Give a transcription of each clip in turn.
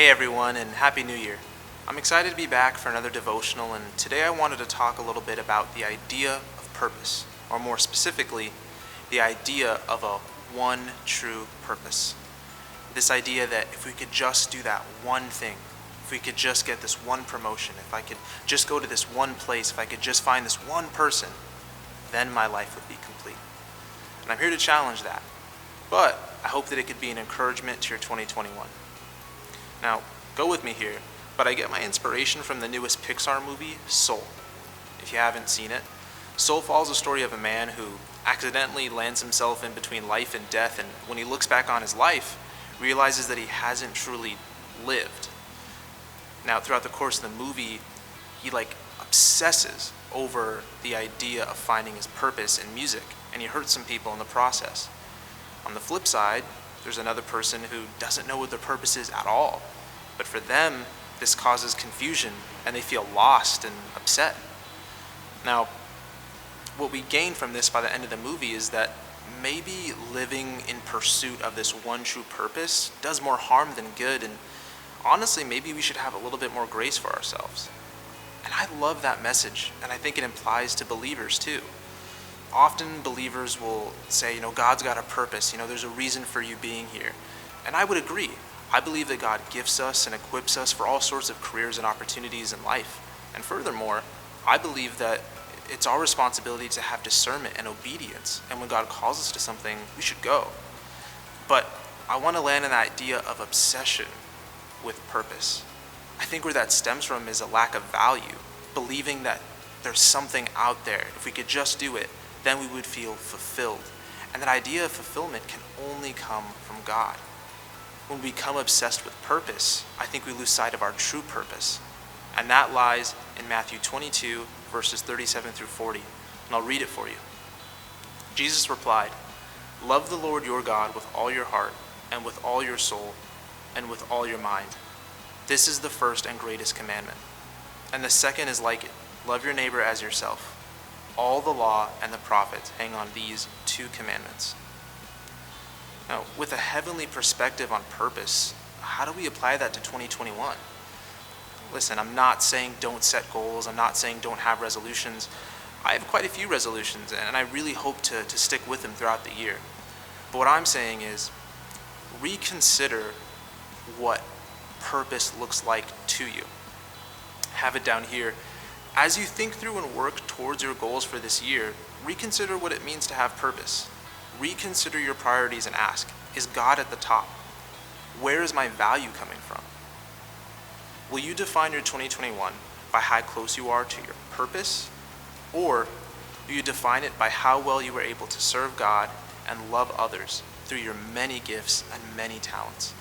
Hey everyone, and Happy New Year. I'm excited to be back for another devotional, and today I wanted to talk a little bit about the idea of purpose, or more specifically, the idea of a one true purpose. This idea that if we could just do that one thing, if we could just get this one promotion, if I could just go to this one place, if I could just find this one person, then my life would be complete. And I'm here to challenge that, but I hope that it could be an encouragement to your 2021. Now, go with me here, but I get my inspiration from the newest Pixar movie, Soul. If you haven't seen it, Soul follows the story of a man who accidentally lands himself in between life and death, and when he looks back on his life, realizes that he hasn't truly lived. Now, throughout the course of the movie, he obsesses over the idea of finding his purpose in music, and he hurts some people in the process. On the flip side, there's another person who doesn't know what their purpose is at all. But for them, this causes confusion and they feel lost and upset. Now, what we gain from this by the end of the movie is that maybe living in pursuit of this one true purpose does more harm than good, and honestly, maybe we should have a little bit more grace for ourselves. And I love that message, and I think it applies to believers too. Often believers will say, God's got a purpose, there's a reason for you being here. And I would agree. I believe that God gifts us and equips us for all sorts of careers and opportunities in life. And furthermore, I believe that it's our responsibility to have discernment and obedience. And when God calls us to something, we should go. But I want to land on the idea of obsession with purpose. I think where that stems from is a lack of value, believing that there's something out there. If we could just do it, then we would feel fulfilled. And that idea of fulfillment can only come from God. When we become obsessed with purpose, I think we lose sight of our true purpose. And that lies in Matthew 22, verses 37 through 40. And I'll read it for you. Jesus replied, "Love the Lord your God with all your heart, and with all your soul, and with all your mind. This is the first and greatest commandment. And the second is like it. Love your neighbor as yourself. All the law and the prophets hang on these two commandments." Now, with a heavenly perspective on purpose, how do we apply that to 2021? Listen, I'm not saying don't set goals. I'm not saying don't have resolutions. I have quite a few resolutions, and I really hope to stick with them throughout the year. But what I'm saying is reconsider what purpose looks like to you. Have it down here. As you think through and work towards your goals for this year, reconsider what it means to have purpose. Reconsider your priorities and ask, is God at the top? Where is my value coming from? Will you define your 2021 by how close you are to your purpose? Or will you define it by how well you were able to serve God and love others through your many gifts and many talents?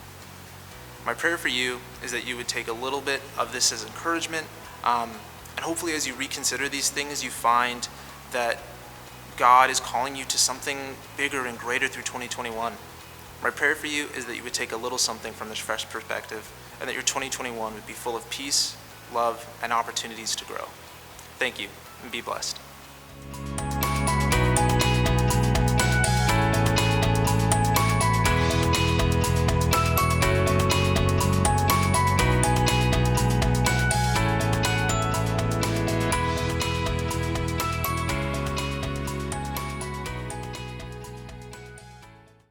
My prayer for you is that you would take a little bit of this as encouragement, and hopefully as you reconsider these things, you find that God is calling you to something bigger and greater through 2021. My prayer for you is that you would take a little something from this fresh perspective, and that your 2021 would be full of peace, love, and opportunities to grow. Thank you, and be blessed.